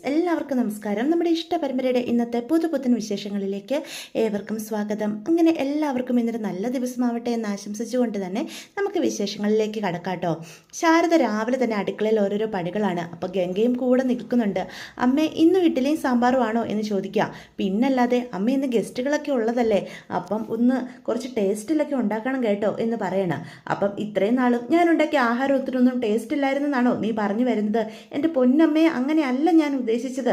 എല്ലാവർക്കും നമസ്കാരം. നമ്മുടെ ഇഷ്ട പരമ്പരയുടെ ഇന്നത്തെ പുതുപുത്തൻ വിശേഷങ്ങളിലേക്ക് ഏവർക്കും സ്വാഗതം. അങ്ങനെ എല്ലാവർക്കും ഇന്നൊരു നല്ല ദിവസമാവട്ടെ എന്ന് ആശംസിച്ചുകൊണ്ട് തന്നെ നമുക്ക് വിശേഷങ്ങളിലേക്ക് കടക്കാട്ടോ. ശാരദ രാവിലെ തന്നെ അടുക്കളയിൽ ഓരോരോ പണികളാണ്. അപ്പോൾ ഗംഗയും കൂടെ നിൽക്കുന്നുണ്ട്. അമ്മേ, ഇന്നും ഇഡ്ഡലിയും സാമ്പാറും ആണോ എന്ന് ചോദിക്കുക. പിന്നല്ലാതെ അമ്മ ഇന്ന് ഗസ്റ്റുകളൊക്കെ ഉള്ളതല്ലേ, അപ്പം ഒന്ന് കുറച്ച് ടേസ്റ്റിലൊക്കെ ഉണ്ടാക്കണം കേട്ടോ എന്ന് പറയണം. അപ്പം ഇത്രയും നാളും ഞാൻ ഉണ്ടാക്കിയ ആഹാരം ഒത്തിരിയൊന്നും ടേസ്റ്റ് ഇല്ലായിരുന്നെന്നാണോ നീ പറഞ്ഞു വരുന്നത്? എൻ്റെ പൊന്നമ്മയെ അങ്ങനെയല്ല ഞാൻ ഉദ്ദേശിച്ചത്.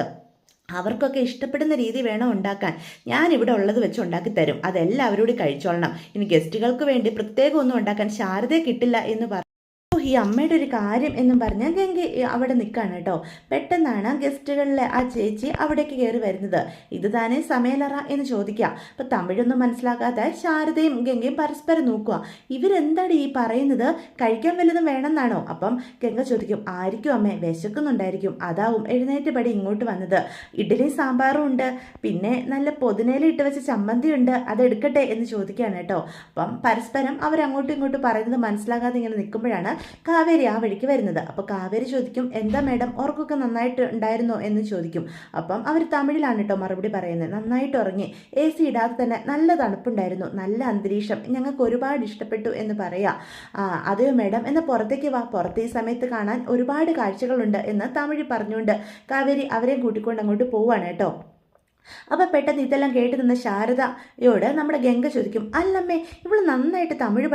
അവർക്കൊക്കെ ഇഷ്ടപ്പെടുന്ന രീതി വേണം ഉണ്ടാക്കാൻ. ഞാൻ ഇവിടെ ഉള്ളത് വെച്ച് ഉണ്ടാക്കി തരും, അതെല്ലാവരോടും കഴിച്ചോളണം. ഇനി ഗസ്റ്റുകൾക്ക് വേണ്ടി പ്രത്യേകം ഒന്നും ഉണ്ടാക്കാൻ ശാരദയെ കിട്ടില്ല എന്ന് പറഞ്ഞു. ഈ അമ്മയുടെ ഒരു കാര്യം എന്നും പറഞ്ഞാൽ ഗംഗ അവിടെ നിൽക്കുകയാണ് കേട്ടോ. പെട്ടെന്നാണ് ഗസ്റ്റുകളിലെ ആ ചേച്ചി അവിടേക്ക് കയറി വരുന്നത്. ഇത് താനേ സമയലറ എന്ന് ചോദിക്കുക. അപ്പം തമിഴൊന്നും മനസ്സിലാക്കാതെ ശാരദയും ഗംഗയും പരസ്പരം നോക്കുക. ഇവരെന്താണ് ഈ പറയുന്നത്? കഴിക്കാൻ വല്ലതും വേണമെന്നാണോ? അപ്പം ഗംഗ ചോദിക്കും, ആയിരിക്കും അമ്മേ, വിശക്കുന്നുണ്ടായിരിക്കും, അതാവും എഴുന്നേറ്റ് പടി ഇങ്ങോട്ട് വന്നത്. ഇഡ്ഡലി സാമ്പാറും ഉണ്ട്, പിന്നെ നല്ല പൊതിനയില ഇട്ട് വെച്ച ചമ്മന്തി ഉണ്ട്, അതെടുക്കട്ടെ എന്ന് ചോദിക്കുകയാണ് കേട്ടോ. അപ്പം പരസ്പരം അവരങ്ങോട്ടും ഇങ്ങോട്ടും പറയുന്നത് മനസ്സിലാകാതെ ഇങ്ങനെ നിൽക്കുമ്പോഴാണ് കാവേരി ആ വഴിക്ക് വരുന്നത്. അപ്പോൾ കാവേരി ചോദിക്കും, എന്താ മേഡം, ഉറക്കമൊക്കെ നന്നായിട്ട് ഉണ്ടായിരുന്നോ എന്ന് ചോദിക്കും. അപ്പം അവർ തമിഴിലാണ് കേട്ടോ മറുപടി പറയുന്നത്. നന്നായിട്ട് ഉറങ്ങി, AC ഇടാതെ തന്നെ നല്ല തണുപ്പുണ്ടായിരുന്നു, നല്ല അന്തരീക്ഷം, ഞങ്ങൾക്ക് ഒരുപാട് ഇഷ്ടപ്പെട്ടു എന്ന് പറയാം. അതെയോ മേഡം, എന്നാൽ പുറത്തേക്ക് വാ, പുറത്ത് ഈ സമയത്ത് കാണാൻ ഒരുപാട് കാഴ്ചകളുണ്ട് എന്ന് തമിഴ് പറഞ്ഞുകൊണ്ട് കാവേരി അവരെയും കൂട്ടിക്കൊണ്ട് അങ്ങോട്ട് പോവാണ് കേട്ടോ. അപ്പം പെട്ടെന്ന് ഇതെല്ലാം കേട്ട് നിന്ന ശാരദയോട് നമ്മുടെ ഗംഗ ചോദിക്കും, അല്ലമ്മേ, ഇവള് നന്നായിട്ട് തമിഴ്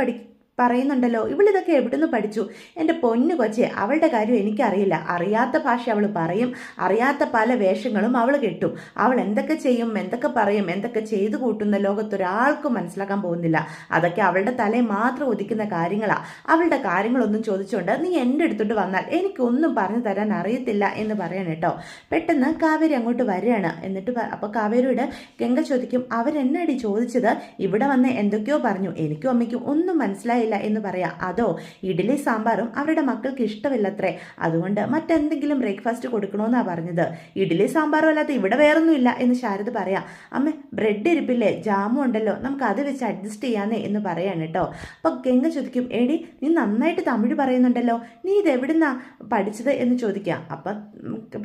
പറയുന്നുണ്ടല്ലോ, ഇവളിതൊക്കെ എവിടുന്ന് പഠിച്ചു? എൻ്റെ പൊന്നു കൊച്ചെ, അവളുടെ കാര്യം എനിക്കറിയില്ല. അറിയാത്ത ഭാഷ അവൾ പറയും, അറിയാത്ത പല വേഷങ്ങളും അവൾ കെട്ടും. അവൾ എന്തൊക്കെ ചെയ്യും, എന്തൊക്കെ പറയും, എന്തൊക്കെ ചെയ്തു കൂട്ടുന്ന ലോകത്തൊരാൾക്കും മനസ്സിലാക്കാൻ പോകുന്നില്ല. അതൊക്കെ അവളുടെ തലയിൽ മാത്രം ഉദിക്കുന്ന കാര്യങ്ങളാണ്. അവളുടെ കാര്യങ്ങളൊന്നും ചോദിച്ചുകൊണ്ട് നീ എൻ്റെ അടുത്തോട്ട് വന്നാൽ എനിക്കൊന്നും പറഞ്ഞു തരാൻ അറിയത്തില്ല എന്ന് പറയണം കേട്ടോ. പെട്ടെന്ന് കാവേരി അങ്ങോട്ട് വരികയാണ്. എന്നിട്ട് അപ്പോൾ കാവേരിയോട് ഗംഗ ചോദിക്കും, അവരെന്നടി ചോദിച്ചത്? ഇവിടെ വന്ന് എന്തൊക്കെയോ പറഞ്ഞു, എനിക്കും അമ്മയ്ക്കും ഒന്നും മനസ്സിലായി എന്ന് പറയാം. അതോ ഇഡ്ഡലി സാമ്പാറും അവരുടെ മക്കൾക്ക് ഇഷ്ടമില്ലത്രേ, അതുകൊണ്ട് മറ്റെന്തെങ്കിലും ബ്രേക്ക്ഫാസ്റ്റ് കൊടുക്കണമെന്നാ പറഞ്ഞത്. ഇഡ്ഡലി സാമ്പാറും അല്ലാതെ ഇവിടെ വേറൊന്നുമില്ല എന്ന് ശാരദ പറയാം. അമ്മ, ബ്രെഡ് ഇരിപ്പില്ലേ, ജാമും ഉണ്ടല്ലോ, നമുക്ക് അത് വെച്ച് അഡ്ജസ്റ്റ് ചെയ്യാന്നേ എന്ന് പറയാണ് കേട്ടോ. അപ്പോൾ ഗംഗ ചോദിക്കും, എടി നീ നന്നായിട്ട് തമിഴ് പറയുന്നുണ്ടല്ലോ, നീ ഇത് എവിടുന്നാ പഠിച്ചത് എന്ന് ചോദിക്കാം. അപ്പം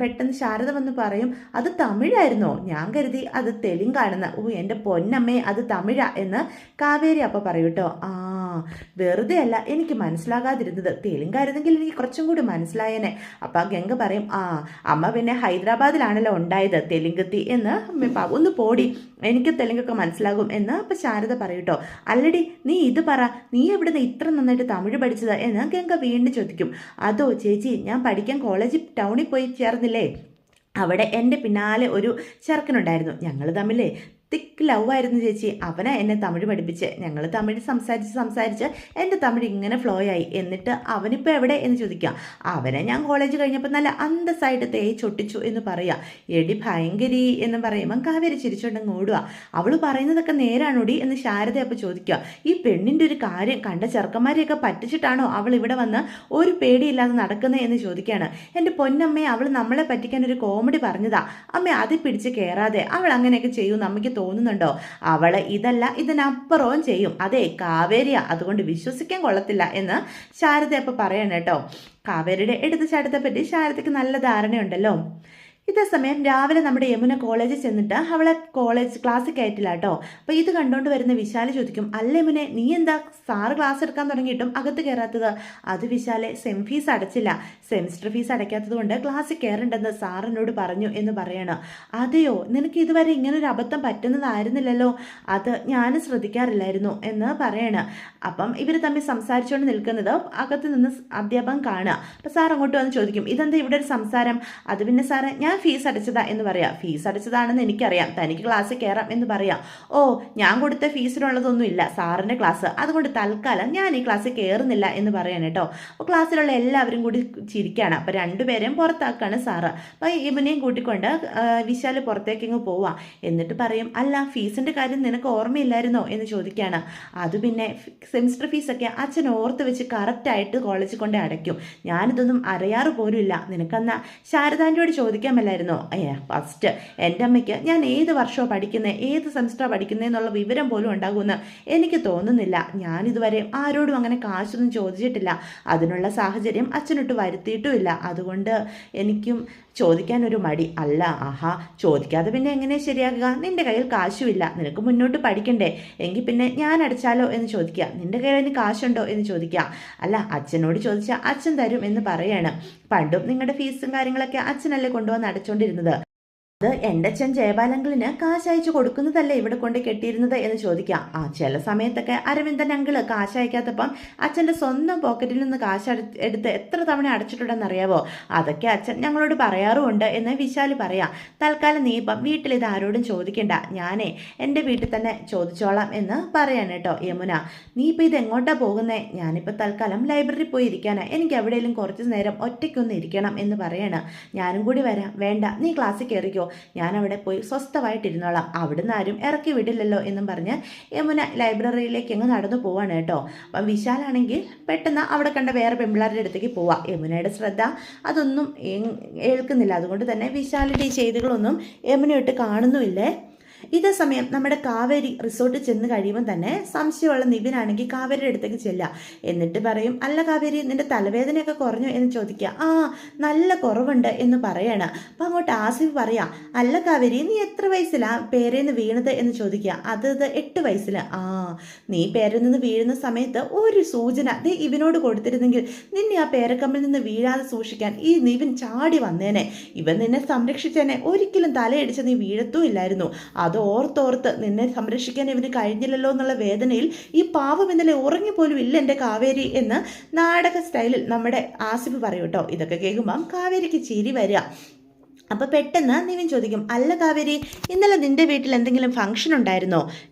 പെട്ടെന്ന് ശാരദ വന്ന് പറയും, അത് തമിഴായിരുന്നോ? ഞാൻ കരുതി അത് തെലുങ്കാണെന്ന്. എൻ്റെ പൊന്നമ്മേ, അത് തമിഴാ എന്ന് കാവേരി അപ്പം പറയും കേട്ടോ. വെറുതെ അല്ല എനിക്ക് മനസ്സിലാകാതിരുന്നത്, തെലുങ്കായിരുന്നെങ്കിൽ എനിക്ക് കുറച്ചും കൂടി മനസ്സിലായേനെ. അപ്പം ഗംഗ പറയും, അമ്മ പിന്നെ ഹൈദരാബാദിലാണല്ലോ ഉണ്ടായത്, തെലുങ്കത്തി എന്ന്. ഒന്ന് പോടി, എനിക്ക് തെലുങ്കൊക്കെ മനസ്സിലാകും എന്ന് അപ്പം ശാരദ പറയൂട്ടോ. അല്ലടി, നീ ഇത് പറ, നീ എവിടുന്ന് ഇത്ര നന്നായിട്ട് തമിഴ് പഠിച്ചത് എന്ന് ഗംഗ വീണ്ടും ചോദിക്കും. അതോ ചേച്ചി, ഞാൻ പഠിക്കാൻ കോളേജിൽ ടൗണിൽ പോയി ചേർന്നില്ലേ, അവിടെ എൻ്റെ പിന്നാലെ ഒരു ചെറുക്കനുണ്ടായിരുന്നു. ഞങ്ങൾ തമ്മിലേ തിക്ക് ലവ് ആയിരുന്നു ചേച്ചി. അവനാ എന്നെ തമിഴ് പഠിപ്പിച്ച്. ഞങ്ങൾ തമിഴ് സംസാരിച്ച് എൻ്റെ തമിഴ് ഇങ്ങനെ ഫ്ലോ ആയി. എന്നിട്ട് അവനിപ്പോൾ എവിടെ എന്ന് ചോദിക്കാം. അവനെ ഞാൻ കോളേജ് കഴിഞ്ഞപ്പോൾ നല്ല അന്തസ്സായിട്ട് തേച്ചൊട്ടിച്ചു എന്ന് പറയാം. എടി ഭയങ്കരി എന്ന് പറയുമ്പം കാവേരി ചിരിച്ചോണ്ടങ്ങ് ഓടുക. അവൾ പറയുന്നതൊക്കെ നേരാണോടി എന്ന് ശാരദ അപ്പോൾ ചോദിക്കുക. ഈ പെണ്ണിൻ്റെ ഒരു കാര്യം, കണ്ട ചെറുക്കന്മാരെയൊക്കെ പറ്റിച്ചിട്ടാണോ അവൾ ഇവിടെ വന്ന് ഒരു പേടിയില്ലാതെ നടക്കുന്നത് എന്ന് ചോദിക്കുകയാണ്. എൻ്റെ പൊന്നമ്മയെ, അവൾ നമ്മളെ പറ്റിക്കാൻ ഒരു കോമഡി പറഞ്ഞതാ അമ്മ, അതിൽ പിടിച്ച് കയറാതെ. അവൾ അങ്ങനെയൊക്കെ ചെയ്യും നമുക്ക് തോന്നുന്നുണ്ടോ? അവള് ഇതല്ല ഇതിനപ്പുറവും ചെയ്യും. അതെ കാവേരിയ, അതുകൊണ്ട് വിശ്വസിക്കാൻ കൊള്ളത്തില്ല എന്ന് ശാരദ അപ്പോൾ പറയണം കേട്ടോ. കാവേരിയുടെ എടുത്തുചാട്ടത്തെ പറ്റി ശാരദയ്ക്ക് നല്ല ധാരണയുണ്ടല്ലോ. ഇതേ സമയം രാവിലെ നമ്മുടെ യമുന കോളേജിൽ ചെന്നിട്ട് അവളെ ക്ലാസ്സിൽ കയറ്റില്ല കേട്ടോ. അപ്പോൾ ഇത് കണ്ടുകൊണ്ട് വരുന്ന വിശാല് ചോദിക്കും, അല്ല യമുനെ, നീ എന്താ സാറ് ക്ലാസ് എടുക്കാൻ തുടങ്ങിയിട്ടും അകത്ത് കയറാത്തത്? അത് വിശാലെ, സെം ഫീസ് അടച്ചില്ല, സെമിസ്റ്റർ ഫീസ് അടയ്ക്കാത്തത് കൊണ്ട് ക്ലാസ്സിൽ കയറണ്ടെന്ന് സാറിനോട് പറഞ്ഞു എന്ന് പറയണം. അതെയോ, നിനക്ക് ഇതുവരെ ഇങ്ങനൊരു അബദ്ധം പറ്റുന്നതായിരുന്നില്ലല്ലോ, അത് ഞാൻ ശ്രദ്ധിക്കാറില്ലായിരുന്നു എന്ന് പറയണം. അപ്പം ഇവർ തമ്മിൽ സംസാരിച്ചുകൊണ്ട് നിൽക്കുന്നത് അകത്ത് നിന്ന് അധ്യാപകൻ കാണുക. അപ്പം സാർ അങ്ങോട്ട് വന്ന് ചോദിക്കും, ഇതെന്താ ഇവിടെ ഒരു സംസാരം? അത് പിന്നെ സാറേ, ഞാൻ ഫീസ് അടച്ചതാ എന്ന് പറയാം. ഫീസ് അടച്ചതാണെന്ന് എനിക്കറിയാം, തനിക്ക് ക്ലാസ്സിൽ കയറാം എന്ന് പറയാം. ഓ, ഞാൻ കൊടുത്ത ഫീസിനുള്ളതൊന്നും ഇല്ല സാറിൻ്റെ ക്ലാസ്, അതുകൊണ്ട് തൽക്കാലം ഞാൻ ഈ ക്ലാസ്സിൽ കയറുന്നില്ല എന്ന് പറയാൻ കേട്ടോ. അപ്പോൾ ക്ലാസ്സിലുള്ള എല്ലാവരും കൂടി ചിരിക്കുകയാണ്. അപ്പോൾ രണ്ടുപേരെയും പുറത്താക്കുകയാണ് സാറ്. അപ്പോൾ ഇവനെയും കൂട്ടിക്കൊണ്ട് വിശാൽ പുറത്തേക്കിങ്ങ് പോവാം. എന്നിട്ട് പറയും, അല്ല ഫീസിൻ്റെ കാര്യം നിനക്ക് ഓർമ്മയില്ലായിരുന്നോ എന്ന് ചോദിക്കുകയാണ്. അത് പിന്നെ സെമിസ്റ്റർ ഫീസൊക്കെ അച്ഛൻ ഓർത്ത് വെച്ച് കറക്റ്റായിട്ട് കോളേജിൽ കൊണ്ട് അടയ്ക്കും, ഞാനിതൊന്നും അറിയാറ് പോലും ഇല്ല. നിനക്കെന്നാ ശാരദാൻ്റെയോട് ചോദിക്കാൻ ായിരുന്നോ? ഫസ്റ്റ് എൻ്റെ അമ്മയ്ക്ക് ഞാൻ ഏത് വർഷമോ പഠിക്കുന്നത്, ഏത് സെമിസ്റ്ററാണ് പഠിക്കുന്നത് എന്നുള്ള വിവരം പോലും ഉണ്ടാകുമെന്ന് എനിക്ക് തോന്നുന്നില്ല. ഞാനിതുവരെ ആരോടും അങ്ങനെ കാശൊന്നും ചോദിച്ചിട്ടില്ല, അതിനുള്ള സാഹചര്യം അച്ഛനൊട്ട് വരുത്തിയിട്ടുമില്ല. അതുകൊണ്ട് എനിക്കും ചോദിക്കാൻ ഒരു മടി. അല്ല, ആഹാ, ചോദിക്കാതെ പിന്നെ എങ്ങനെ ശരിയാകുക? നിന്റെ കയ്യിൽ കാശുമില്ല, നിനക്ക് മുന്നോട്ട് പഠിക്കണ്ടേ, എങ്കിൽ പിന്നെ ഞാൻ അടച്ചാലോ എന്ന് ചോദിക്കുക. നിന്റെ കയ്യിൽ അതിന് കാശുണ്ടോ എന്ന് ചോദിക്കുക. അല്ല, അച്ഛനോട് ചോദിച്ചാൽ അച്ഛൻ തരും എന്ന് പറയാണ്. പണ്ടും നിങ്ങളുടെ ഫീസും കാര്യങ്ങളൊക്കെ അച്ഛനല്ലേ കൊണ്ടുവന്ന് അടച്ചോണ്ടിരുന്നത്. അത് എൻ്റെ അച്ഛൻ ജയബാലങ്കിളിന് കാശ് അയച്ചു കൊടുക്കുന്നതല്ലേ ഇവിടെ കൊണ്ട് കെട്ടിയിരുന്നത് എന്ന് ചോദിക്കാം. ചില സമയത്തൊക്കെ അരവിന്ദൻ അങ്കിള് കാശ് അയക്കാത്തപ്പം അച്ഛൻ്റെ സ്വന്തം പോക്കറ്റിൽ നിന്ന് കാശ് എടുത്ത് എത്ര തവണ അടച്ചിട്ടുണ്ടെന്ന് അറിയാവോ? അതൊക്കെ അച്ഛൻ ഞങ്ങളോട് പറയാറുമുണ്ട് എന്ന് വിശാല് പറയാം. തൽക്കാലം നീ ഇപ്പം വീട്ടിൽ ഇത് ആരോടും ചോദിക്കണ്ട, ഞാനേ എൻ്റെ വീട്ടിൽ തന്നെ ചോദിച്ചോളാം എന്ന് പറയാൻ കേട്ടോ. യമുന, നീ ഇപ്പം ഇത് എങ്ങോട്ടാ പോകുന്നേ? ഞാനിപ്പോൾ തൽക്കാലം ലൈബ്രറി പോയി ഇരിക്കാനാ, എനിക്ക് എവിടെയെങ്കിലും കുറച്ച് നേരം ഒറ്റയ്ക്കൊന്ന് ഇരിക്കണം എന്ന് പറയാണ്. ഞാനും കൂടി വരാം. വേണ്ട, നീ ക്ലാസ്സിൽ കയറിക്കോ, ഞാൻ അവിടെ പോയി സ്വസ്ഥമായിട്ടിരുന്നോളാം, അവിടുന്ന് ആരും ഇറക്കി വിടില്ലല്ലോ എന്നും പറഞ്ഞ് യമുന ലൈബ്രറിയിലേക്ക് അങ്ങ് നടന്നു പോവാണ് കേട്ടോ. അപ്പം വിശാലാണെങ്കിൽ പെട്ടെന്ന് അവിടെ കണ്ട വേറെ പെമ്പിളാരുടെ അടുത്തേക്ക് പോവാം. യമുനയുടെ ശ്രദ്ധ അതൊന്നും ഏൽക്കുന്നില്ല. അതുകൊണ്ട് തന്നെ വിശാലിൻ്റെ ഈ ചെയ്തികളൊന്നും യമുനയിട്ട് കാണുന്നുമില്ലേ. ഇതേ സമയം നമ്മുടെ കാവേരി റിസോർട്ടിൽ ചെന്ന് കഴിയുമ്പോൾ തന്നെ സംശയമുള്ള നിവിനാണെങ്കിൽ കാവേരിയുടെ അടുത്തേക്ക് ചെല്ലുക. എന്നിട്ട് പറയും, അല്ല കാവേരി, നിന്റെ തലവേദനയൊക്കെ കുറഞ്ഞു എന്ന് ചോദിക്കുക. നല്ല കുറവുണ്ട് എന്ന് പറയാണ്. അപ്പം അങ്ങോട്ട് ആസിഫ് പറയാം, അല്ല കാവേരി, നീ എത്ര വയസ്സിലാണ് പേരേന്ന് വീണത് എന്ന് ചോദിക്കുക. അത് 8 വയസ്സിൽ. നീ പേരിൽ നിന്ന് വീഴുന്ന സമയത്ത് ഒരു സൂചന ഇവനോട് കൊടുത്തിരുന്നെങ്കിൽ നിന്നെ ആ പേരക്കമ്പിൽ നിന്ന് വീഴാതെ സൂക്ഷിക്കാൻ ഈ നിവിൻ ചാടി വന്നേനെ. ഇവൻ നിന്നെ സംരക്ഷിച്ചേനെ, ഒരിക്കലും തലയടിച്ച് നീ വീഴത്തും ഇല്ലായിരുന്നു. അത് ഓർത്തോർത്ത് നിന്നെ സംരക്ഷിക്കാൻ ഇവന് കഴിഞ്ഞില്ലല്ലോ എന്നുള്ള വേദനയിൽ ഈ പാവം ഇന്നലെ ഉറങ്ങിപ്പോലും ഇല്ല എൻ്റെ കാവേരി എന്ന് നാടക സ്റ്റൈലിൽ നമ്മുടെ ആസിഫ് പറയും കേട്ടോ. ഇതൊക്കെ കേൾക്കുമ്പം കാവേരിക്ക് ചിരി വരിക. അപ്പോൾ പെട്ടെന്ന് നിവിൻ ചോദിക്കും, അല്ല കാവേരി, ഇന്നലെ നിൻ്റെ വീട്ടിൽ എന്തെങ്കിലും ഫംഗ്ഷൻ ഉണ്ടായിരുന്നോ?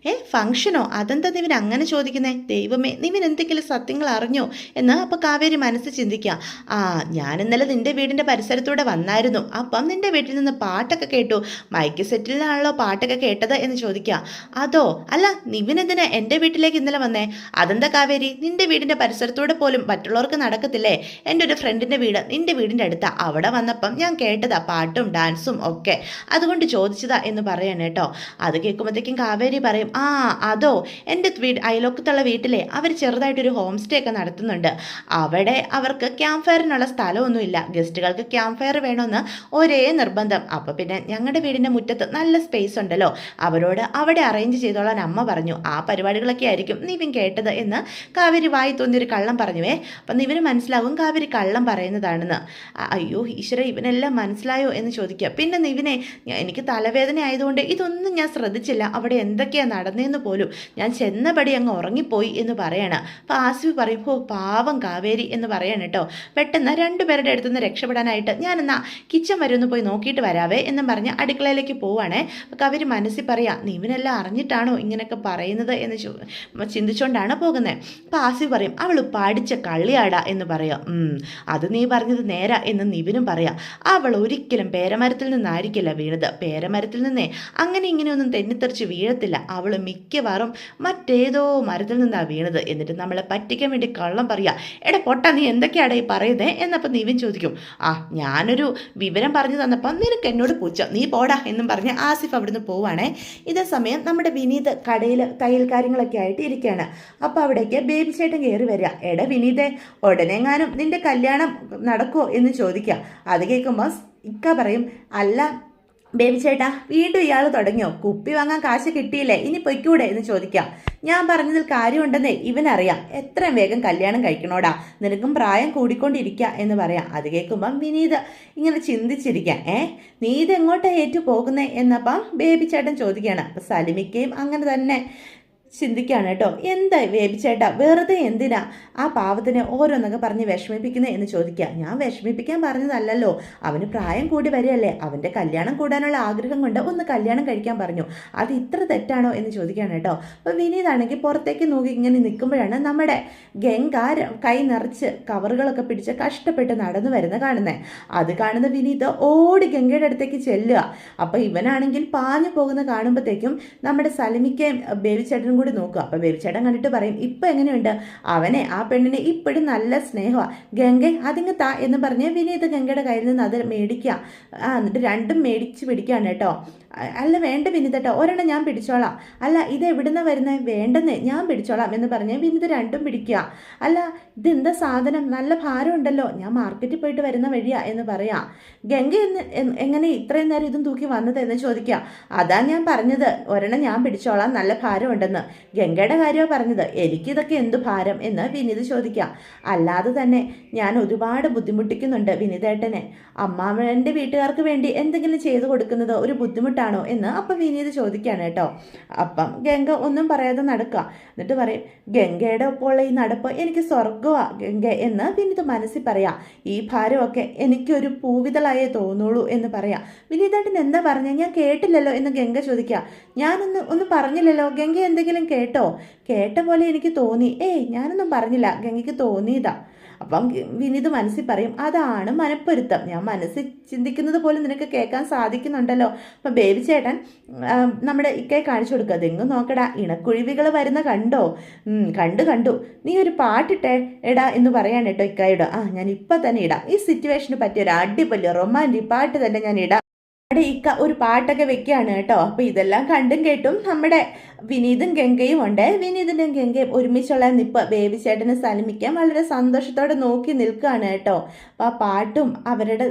ഫംഗ്ഷനോ? അതെന്താ നിവിൻ അങ്ങനെ ചോദിക്കുന്നേ? ദൈവമേ, നിവിൻ എന്തെങ്കിലും സത്യങ്ങൾ അറിഞ്ഞോ എന്ന് അപ്പോൾ കാവേരി മനസ്സിൽ ചിന്തിക്കുക. ഞാൻ ഇന്നലെ നിൻ്റെ വീടിൻ്റെ പരിസരത്തൂടെ വന്നായിരുന്നു. അപ്പം നിൻ്റെ വീട്ടിൽ നിന്ന് പാട്ടൊക്കെ കേട്ടു. മൈക്ക് സെറ്റിലാണല്ലോ പാട്ടൊക്കെ കേട്ടത് എന്ന് ചോദിക്കുക. അതോ? അല്ല, നിവിൻ എന്തിനാ എൻ്റെ വീട്ടിലേക്ക് ഇന്നലെ വന്നേ? അതെന്താ കാവേരി, നിൻ്റെ വീടിൻ്റെ പരിസരത്തൂടെ പോലും മറ്റുള്ളവർക്ക് നടക്കത്തില്ലേ? എൻ്റെ ഒരു ഫ്രണ്ടിൻ്റെ വീട് നിൻ്റെ വീടിൻ്റെ അടുത്താ. അവിടെ വന്നപ്പം ഞാൻ കേട്ടതാ പാട്ടും ഡാൻസും ഒക്കെ, അതുകൊണ്ട് ചോദിച്ചതാ എന്ന് പറയണം കേട്ടോ. അത് കേൾക്കുമ്പോഴത്തേക്കും കാവേരി പറയും, അതോ, എൻ്റെ അയലോക്കത്തുള്ള വീട്ടിലെ അവർ ചെറുതായിട്ടൊരു ഹോം സ്റ്റേ ഒക്കെ നടത്തുന്നുണ്ട്. അവിടെ അവർക്ക് ക്യാമ്പ് ഫയറിനുള്ള സ്ഥലമൊന്നുമില്ല, ഗസ്റ്റുകൾക്ക് ക്യാമ്പ് ഫയർ വേണമെന്ന് ഒരേ നിർബന്ധം. അപ്പോൾ പിന്നെ ഞങ്ങളുടെ വീടിൻ്റെ മുറ്റത്ത് നല്ല സ്പേസ് ഉണ്ടല്ലോ, അവരോട് അവിടെ അറേഞ്ച് ചെയ്തോളാൻ അമ്മ പറഞ്ഞു. ആ പരിപാടികളൊക്കെ ആയിരിക്കും നിവിൻ കേട്ടത് എന്ന് കാവേരി വായി തോന്നിയൊരു കള്ളം പറഞ്ഞുവേ. അപ്പം ഇവന് മനസ്സിലാവും കാവേരി കള്ളം പറയുന്നതാണെന്ന്. അയ്യോ ഈശ്വര, ഇവനെല്ലാം മനസ്സിലായോ എന്ന് ചോദിക്കുക. പിന്നെ നിവിനെ, എനിക്ക് തലവേദന ആയതുകൊണ്ട് ഇതൊന്നും ഞാൻ ശ്രദ്ധിച്ചില്ല, അവിടെ എന്തൊക്കെയാണ് നടന്നതെന്ന് പോലും, ഞാൻ ചെന്നപടി അങ്ങ് ഉറങ്ങിപ്പോയി എന്ന് പറയണം. അപ്പോൾ ആസിഫ് പറയും, പാവം കാവേരി എന്ന് പറയണം കേട്ടോ. പെട്ടെന്ന് 2 പേരുടെ അടുത്തുനിന്ന് രക്ഷപ്പെടാനായിട്ട് ഞാൻ എന്നാ കിച്ചൺ വരെ ഒന്ന് പോയി നോക്കിയിട്ട് വരാവേ എന്നും പറഞ്ഞ് അടുക്കളയിലേക്ക് പോവാണേ. അപ്പോൾ കാവേരി മനസ്സിൽ പറയാം, നിവിനെല്ലാം അറിഞ്ഞിട്ടാണോ ഇങ്ങനെയൊക്കെ പറയുന്നത് എന്ന് ചിന്തിച്ചുകൊണ്ടാണ് പോകുന്നത്. അപ്പോൾ ആസിഫ് പറയും, അവൾ പഠിച്ച കള്ളിയാടാ എന്ന് പറയാം. അത് നീ പറഞ്ഞത് നേരാ എന്ന് നിവിനും പറയാം. അവൾ ഒരിക്കലും പേരമരത്തിൽ നിന്നായിരിക്കില്ല വീണത്, പേരമരത്തിൽ നിന്നേ അങ്ങനെ ഇങ്ങനെയൊന്നും തെന്നിത്തെറിച്ച് വീഴത്തില്ല, അവൾ മിക്കവാറും മറ്റേതോ മരത്തിൽ നിന്നാണ് വീണത്. എന്നിട്ട് നമ്മളെ പറ്റിക്കാൻ വേണ്ടി കള്ളം പറയാ. എടാ പൊട്ട, നീ എന്തൊക്കെയാടാ ഈ പറയുന്നേ എന്നപ്പോൾ നിവിൻ ചോദിക്കും. ഞാനൊരു വിവരം പറഞ്ഞു തന്നപ്പോൾ നിനക്ക് എന്നോട് പൂച്ച, നീ പോടാ എന്നും പറഞ്ഞ് ആസിഫ് അവിടുന്ന് പോവാണേ. ഇതേ സമയം നമ്മുടെ വിനീത് കടയിൽ തയ്യൽ കാര്യങ്ങളൊക്കെ ആയിട്ട് ഇരിക്കുകയാണ്. അപ്പോൾ അവിടേക്ക് ബേബി ചേട്ടൻ കയറി വരിക. എടാ വിനീതേ, ഉടനെങ്ങാനും നിന്റെ കല്യാണം നടക്കുമോ എന്ന് ചോദിക്കുക. അത് കേൾക്കുമ്പോൾ ഇക്ക പറയും, അല്ല ബേബി ചേട്ടാ, വീണ്ടും ഇയാൾ തുടങ്ങിയോ? കുപ്പി വാങ്ങാൻ കാശ് കിട്ടിയില്ലേ, ഇനി പൊയ്ക്കൂടെ എന്ന് ചോദിക്കാം. ഞാൻ പറഞ്ഞതിൽ കാര്യമുണ്ടെന്നേ ഇവനറിയാം, എത്രയും വേഗം കല്യാണം കഴിക്കണോടാ, നിനക്കും പ്രായം കൂടിക്കൊണ്ടിരിക്കുക എന്ന് പറയാം. അത് കേൾക്കുമ്പം വിനീത് ഇങ്ങനെ ചിന്തിച്ചിരിക്കാം. നീ ഇതെങ്ങോട്ടാണ് ഏറ്റു പോകുന്നേ എന്നപ്പം ബേബി ചേട്ടൻ ചോദിക്കുകയാണ്. അപ്പം സലിമിക്കയും അങ്ങനെ തന്നെ ചിന്തിക്കുകയാണ് കേട്ടോ. എന്താ ബേബി ചേട്ടാ, വെറുതെ എന്തിനാ ആ പാവത്തിനെ ഓരോന്നൊക്കെ പറഞ്ഞ് വിഷമിപ്പിക്കുന്നത് എന്ന് ചോദിക്കുക. ഞാൻ വിഷമിപ്പിക്കാൻ പറഞ്ഞതല്ലല്ലോ, അവന് പ്രായം കൂടി വരികയല്ലേ, അവൻ്റെ കല്യാണം കൂടാനുള്ള ആഗ്രഹം കൊണ്ട് ഒന്ന് കല്യാണം കഴിക്കാൻ പറഞ്ഞു, അത് ഇത്ര തെറ്റാണോ എന്ന് ചോദിക്കുകയാണ് കേട്ടോ. അപ്പോൾ വിനീതാണെങ്കിൽ പുറത്തേക്ക് നോക്കി ഇങ്ങനെ നിൽക്കുമ്പോഴാണ് നമ്മുടെ ഗംഗ കൈ നിറച്ച് കവറുകളൊക്കെ പിടിച്ച് കഷ്ടപ്പെട്ട് നടന്നു വരുന്ന കാണുന്നത്. അത് കാണുന്ന വിനീത് ഓടി ഗംഗയുടെ അടുത്തേക്ക് ചെല്ലുക. അപ്പോൾ ഇവനാണെങ്കിൽ പാഞ്ഞു പോകുന്ന കാണുമ്പോഴത്തേക്കും നമ്മുടെ സലിമിക്കയും ബേബി ചേട്ടനും കൂടി നോക്കുക. അപ്പോൾ ബേബിച്ചേട്ടൻ കണ്ടിട്ട് പറയും, ഇപ്പം എങ്ങനെയുണ്ട് അവനെ, ആ പെണ്ണിനെ ഇപ്പോഴും നല്ല സ്നേഹമാണ്, ഗംഗ അതിങ്ങ് താ എന്ന് പറഞ്ഞ് വിനീത് ഗംഗയുടെ കയ്യിൽ നിന്ന് അത് മേടിക്കുക. എന്നിട്ട് രണ്ടും മേടിച്ച് പിടിക്കുകയാണ് കേട്ടോ. അല്ല വേണ്ട വിനീതേട്ടോ, ഒരെണ്ണം ഞാൻ പിടിച്ചോളാം. അല്ല ഇത് എവിടുന്ന വരുന്നത്, വേണ്ടെന്നേ ഞാൻ പിടിച്ചോളാം എന്ന് പറഞ്ഞ് വിനീത് രണ്ടും പിടിക്കുക. അല്ല ഇതെന്താ സാധനം, നല്ല ഭാരം ഉണ്ടല്ലോ, ഞാൻ മാർക്കറ്റിൽ പോയിട്ട് വരുന്ന വഴിയാ എന്ന് പറയാം. ഗംഗ എങ്ങനെ ഇത്രയും നേരം ഇതും തൂക്കി വന്നത് എന്ന് ചോദിക്കുക. അതാ ഞാൻ പറഞ്ഞത് ഒരെണ്ണം ഞാൻ പിടിച്ചോളാം, നല്ല ഭാരം ഉണ്ടെന്ന്. ഗംഗയുടെ കാര്യമാണ് പറഞ്ഞത്, എനിക്കിതൊക്കെ എന്തു ഭാരം എന്ന് വിനീത് ചോദിക്കുക. അല്ലാതെ തന്നെ ഞാൻ ഒരുപാട് ബുദ്ധിമുട്ടിക്കുന്നുണ്ട് വിനീതേട്ടനെ, അമ്മാവൻ്റെ വീട്ടുകാർക്ക് വേണ്ടി എന്തെങ്കിലും ചെയ്തു കൊടുക്കുന്നത് ഒരു ബുദ്ധിമുട്ടാണോ എന്ന് അപ്പം വിനീത് ചോദിക്കുകയാണ് കേട്ടോ. അപ്പം ഗംഗ ഒന്നും പറയാതെ നടക്കുക. എന്നിട്ട് പറയും, ഗംഗയുടെ ഒപ്പമുള്ള ഈ നടപ്പ് എനിക്ക് സ്വർഗമാ ഗംഗ എന്ന് വിനീത് മനസ്സിൽ പറയാം. ഈ ഭാരമൊക്കെ എനിക്കൊരു പൂവിതളായേ തോന്നുള്ളൂ എന്ന് പറയാം. വിനീതേട്ടൻ എന്താ പറഞ്ഞ, ഞാൻ കേട്ടില്ലല്ലോ എന്ന് ഗംഗ ചോദിക്കുക. ഒന്നും പറഞ്ഞില്ലല്ലോ, ഗംഗ എന്തെങ്കിലും കേട്ടോ? കേട്ട പോലെ എനിക്ക് തോന്നി. ഞാനൊന്നും പറഞ്ഞില്ല, ഗംഗയ്ക്ക് തോന്നിയതാ. അപ്പം വിനീത് മനസ്സിൽ പറയും, അതാണ് മനപ്പൊരുത്തം, ഞാൻ മനസ്സിൽ ചിന്തിക്കുന്നത് പോലെ നിനക്ക് കേൾക്കാൻ സാധിക്കുന്നുണ്ടല്ലോ. അപ്പം ബേബി ചേട്ടൻ നമ്മുടെ ഇക്കയെ കാണിച്ചു കൊടുക്കുക, അതെങ്ങും നോക്കടാ ഇണക്കുഴിവികൾ വരുന്ന കണ്ടോ? കണ്ടു, നീ ഒരു പാട്ടിട്ടേ എടാ എന്ന് പറയാൻ കേട്ടോ ഇക്കായോട്. ഞാൻ ഇപ്പം തന്നെ ഇടാം, ഈ സിറ്റുവേഷന് പറ്റിയ ഒരു അടിപൊളി റൊമാൻറ്റിക് പാട്ട് തന്നെ ഞാൻ ഇടാം. അവിടെ ഇക്ക ഒരു പാട്ടൊക്കെ വെക്കുകയാണ് കേട്ടോ. അപ്പോൾ ഇതെല്ലാം കണ്ടും കേട്ടും നമ്മുടെ വിനീതും ഗംഗയും ഉണ്ട്. വിനീതിൻ്റെ ഗംഗയും ഒരുമിച്ചുള്ള നിപ്പ് ബേബി ചേട്ടനെ സലിമിക്കാൻ വളരെ സന്തോഷത്തോടെ നോക്കി നിൽക്കുകയാണ് കേട്ടോ. അപ്പോൾ ആ പാട്ടും അവരുടെ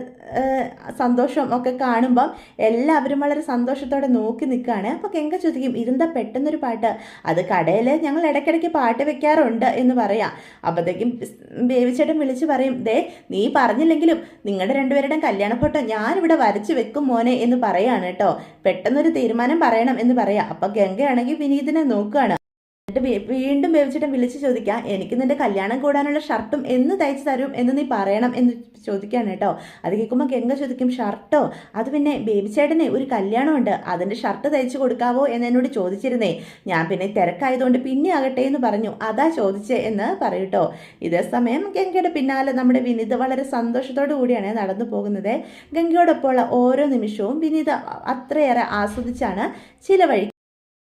സന്തോഷവും ഒക്കെ കാണുമ്പം എല്ലാവരും വളരെ സന്തോഷത്തോടെ നോക്കി നിൽക്കുകയാണ്. അപ്പോൾ ഗംഗ ചോദിക്കും, ഇതെന്താ പെട്ടെന്നൊരു പാട്ട്? അത് കടയിൽ ഞങ്ങൾ ഇടയ്ക്കിടയ്ക്ക് പാട്ട് വെക്കാറുണ്ട് എന്ന് പറയാം. അപ്പോഴത്തേക്കും ബേബി ചേട്ടൻ വിളിച്ച് പറയും, ദേ നീ പറഞ്ഞില്ലെങ്കിലും നിങ്ങളുടെ രണ്ടുപേരുടെയും കല്യാണ ഫോട്ടോ ഞാനിവിടെ വരച്ച് വെക്കും മോനെ എന്ന് പറയാണ് കേട്ടോ. പെട്ടെന്നൊരു തീരുമാനം പറയണം എന്ന് പറയാം. അപ്പൊ ഗംഗയാണെങ്കിൽ വിനീതിനെ നോക്കുകയാണ്. എന്നിട്ട് വീണ്ടും ബേബിച്ചേട്ടൻ വിളിച്ച് ചോദിക്കാം, എനിക്ക് നിന്റെ കല്യാണം കൂടാനുള്ള ഷർട്ടും എന്ന് തയ്ച്ചു തരും എന്ന് നീ പറയണം എന്ന് ചോദിക്കുകയാണ് കേട്ടോ. അത് കേൾക്കുമ്പോൾ ഗംഗ ചോദിക്കും, ഷർട്ടോ? അത് പിന്നെ ബേബിച്ചേട്ടനെ ഒരു കല്യാണമുണ്ട്, അതിൻ്റെ ഷർട്ട് തയ്ച്ചു കൊടുക്കാവോ എന്ന് എന്നോട് ചോദിച്ചിരുന്നേ, ഞാൻ പിന്നെ തിരക്കായതുകൊണ്ട് പിന്നെ ആകട്ടെ എന്ന് പറഞ്ഞു, അതാ ചോദിച്ചേ എന്ന് പറയൂട്ടോ. ഇതേ സമയം ഗംഗയുടെ പിന്നാലെ നമ്മുടെ വിനീത് വളരെ സന്തോഷത്തോടു കൂടിയാണ് നടന്നു പോകുന്നത്. ഗംഗയോടൊപ്പമുള്ള ഓരോ നിമിഷവും വിനീത് അത്രയേറെ ആസ്വദിച്ചാണ് ചിലവഴി.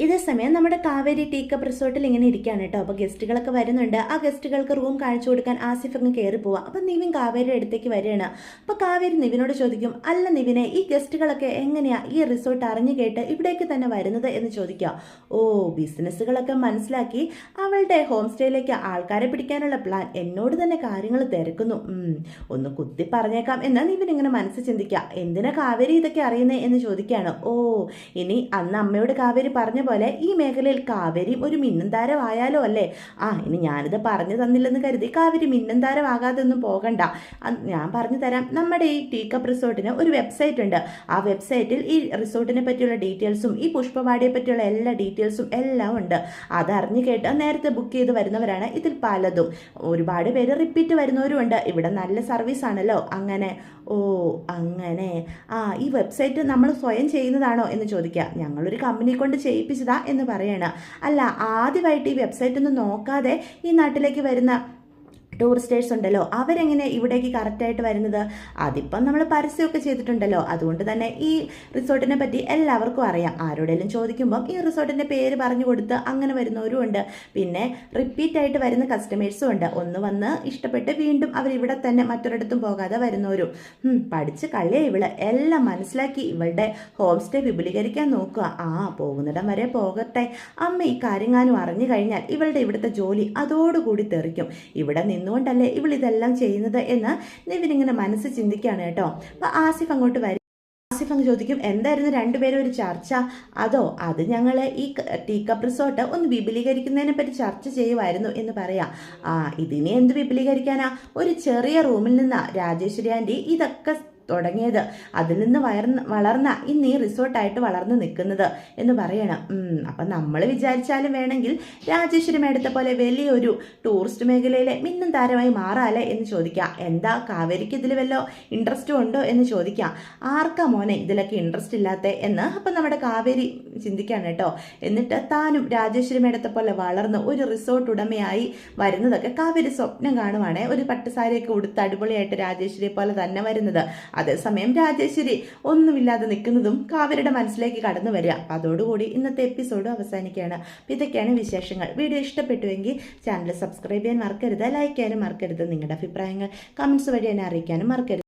ഇതേ സമയം നമ്മുടെ കാവേരി ടീ കപ്പ് റിസോർട്ടിൽ ഇങ്ങനെ ഇരിക്കുകയാണ് കേട്ടോ. അപ്പോൾ ഗസ്റ്റുകളൊക്കെ വരുന്നുണ്ട്. ആ ഗസ്റ്റുകൾക്ക് റൂം കാണിച്ചു കൊടുക്കാൻ ആസിഫ് അങ്ങ് കയറി പോവാം. അപ്പം നിവിൻ കാവേരിയുടെ അടുത്തേക്ക് വരികയാണ്. അപ്പോൾ കാവേരി നിവിനോട് ചോദിക്കും, അല്ല നിവിനെ, ഈ ഗസ്റ്റുകളൊക്കെ എങ്ങനെയാണ് ഈ റിസോർട്ട് അറിഞ്ഞു കേട്ട് ഇവിടേക്ക് തന്നെ വരുന്നത് എന്ന് ചോദിക്കുക. ബിസിനസ്സുകളൊക്കെ മനസ്സിലാക്കി അവളുടെ ഹോം സ്റ്റേയിലേക്ക് ആൾക്കാരെ പിടിക്കാനുള്ള പ്ലാൻ എന്നോട് തന്നെ കാര്യങ്ങൾ തിരക്കുന്നു. ഒന്ന് കുത്തി പറഞ്ഞേക്കാം എന്ന് നിവിൻ ഇങ്ങനെ മനസ്സിൽ ചിന്തിക്കുക. എന്തിനാ കാവേരി ഇതൊക്കെ അറിയുന്നേ എന്ന് ചോദിക്കുകയാണ്. ഇനി അന്ന് അമ്മയോട് കാവേരി പറഞ്ഞ പോലെ ഈ മേഖലയിൽ കാവേരിയും ഒരു മിന്നും താരമായാലോ അല്ലേ? ഇനി ഞാനിത് പറഞ്ഞു തന്നില്ലെന്ന് കരുതി കാവേരി മിന്നും താരമാകാതെ ഒന്നും പോകണ്ട. ഞാൻ പറഞ്ഞു തരാം. നമ്മുടെ ഈ ടീ കപ്പ് റിസോർട്ടിന് ഒരു വെബ്സൈറ്റ് ഉണ്ട്. ആ വെബ്സൈറ്റിൽ ഈ റിസോർട്ടിനെ പറ്റിയുള്ള ഡീറ്റെയിൽസും ഈ പുഷ്പവാടിയെ പറ്റിയുള്ള എല്ലാ ഡീറ്റെയിൽസും എല്ലാം ഉണ്ട്. അതറിഞ്ഞു കേട്ട് നേരത്തെ ബുക്ക് ചെയ്ത് വരുന്നവരാണ് ഇതിൽ പലതും. ഒരുപാട് പേര് റിപ്പീറ്റ് വരുന്നവരും ഉണ്ട്. ഇവിടെ നല്ല സർവീസ് ആണല്ലോ. അങ്ങനെ ഈ വെബ്സൈറ്റ് നമ്മൾ സ്വയം ചെയ്യുന്നതാണോ എന്ന് ചോദിക്കുക. ഞങ്ങളൊരു കമ്പനി കൊണ്ട് ചെയ്യിപ്പിച്ചതാ എന്ന് പറയണം. അല്ല, ആദ്യമായിട്ട് ഈ വെബ്സൈറ്റ് ഒന്നും നോക്കാതെ ഈ നാട്ടിലേക്ക് വരുന്ന ടൂറിസ്റ്റേഴ്സ് ഉണ്ടല്ലോ, അവരെങ്ങനെ ഇവിടേക്ക് കറക്റ്റായിട്ട് വരുന്നത്? അതിപ്പം നമ്മൾ പരസ്യമൊക്കെ ചെയ്തിട്ടുണ്ടല്ലോ. അതുകൊണ്ട് തന്നെ ഈ റിസോർട്ടിനെ പറ്റി എല്ലാവർക്കും അറിയാം. ആരോടെങ്കിലും ചോദിക്കുമ്പം ഈ റിസോർട്ടിൻ്റെ പേര് പറഞ്ഞു കൊടുത്ത് അങ്ങനെ വരുന്നവരും ഉണ്ട്. പിന്നെ റിപ്പീറ്റായിട്ട് വരുന്ന കസ്റ്റമേഴ്സും ഉണ്ട്. ഒന്ന് വന്ന് ഇഷ്ടപ്പെട്ട് വീണ്ടും അവരിവിടെ തന്നെ മറ്റൊരിടത്തും പോകാതെ വരുന്നവരും. പഠിച്ച് കളിയെ ഇവള് എല്ലാം മനസ്സിലാക്കി ഇവളുടെ ഹോം സ്റ്റേ വിപുലീകരിക്കാൻ നോക്കുക. പോകുന്നിടം വരെ പോകട്ടെ. അമ്മ ഈ കാര്യങ്ങാനും അറിഞ്ഞു കഴിഞ്ഞാൽ ഇവളുടെ ഇവിടുത്തെ ജോലി അതോടുകൂടി തെറിക്കും. ഇവിടെ നിന്നുകൊണ്ടല്ലേ ഇവൾ ഇതെല്ലാം ചെയ്യുന്നത് എന്ന് നിവിനിങ്ങനെ മനസ്സ് ചിന്തിക്കുകയാണ് കേട്ടോ. അപ്പോൾ ആസിഫ് അങ്ങോട്ട് വരും. ആസിഫ് അങ്ങ് ചോദിക്കും, എന്തായിരുന്നു രണ്ടുപേരും ഒരു ചർച്ച? അത് ഞങ്ങൾ ഈ ടീ കപ്പ് റിസോർട്ട് ഒന്ന് വിപുലീകരിക്കുന്നതിനെ പറ്റി ചർച്ച ചെയ്യുമായിരുന്നു എന്ന് പറയാം. ഇതിനെ എന്ത് വിപുലീകരിക്കാനാ? ഒരു ചെറിയ റൂമിൽ നിന്നാ രാജേശ്വരി ആൻറ്റി ഇതൊക്കെ തുടങ്ങിയത്. അതിൽ നിന്ന് വളർന്ന ഇന്ന് ഈ റിസോർട്ടായിട്ട് വളർന്നു നിൽക്കുന്നത് എന്ന് പറയണം. അപ്പം നമ്മൾ വിചാരിച്ചാലും വേണമെങ്കിൽ രാജേശ്വരി മേഡത്തെ പോലെ വലിയൊരു ടൂറിസ്റ്റ് മേഖലയിലെ മിന്നും താരമായി മാറാല്ലേ എന്ന് ചോദിക്കാം. എന്താ കാവേരിക്ക് ഇതിൽ വല്ലോ ഇൻട്രസ്റ്റും ഉണ്ടോ എന്ന് ചോദിക്കാം. ആർക്കാ മോനെ ഇതിലൊക്കെ ഇൻട്രസ്റ്റ് ഇല്ലാത്ത എന്ന് അപ്പം നമ്മുടെ കാവേരി ചിന്തിക്കുകയാണ് കേട്ടോ. എന്നിട്ട് താനും രാജേശ്വരി മേഡത്തെ പോലെ വളർന്ന് ഒരു റിസോർട്ട് ഉടമയായി വരുന്നതൊക്കെ കാവേരി സ്വപ്നം കാണുവാണേ. ഒരു പട്ടുസാരിയൊക്കെ ഉടുത്ത് അടിപൊളിയായിട്ട് രാജേശ്വരിയെ പോലെ തന്നെ വരുന്നത്. അതേസമയം രാജേശ്വരി ഒന്നുമില്ലാതെ നിൽക്കുന്നതും കാവേരിയുടെ മനസ്സിലേക്ക് കടന്നു വരിക. അപ്പം അതോടുകൂടി ഇന്നത്തെ എപ്പിസോഡ് അവസാനിക്കുകയാണ്. അപ്പം ഇതൊക്കെയാണ് വിശേഷങ്ങൾ. വീഡിയോ ഇഷ്ടപ്പെട്ടുവെങ്കിൽ ചാനൽ സബ്സ്ക്രൈബ് ചെയ്യാൻ മറക്കരുത്, ലൈക്ക് ചെയ്യാനും മറക്കരുത്. നിങ്ങളുടെ അഭിപ്രായങ്ങൾ കമൻസ് വഴി എന്നെ അറിയിക്കാനും മറക്കരുത്.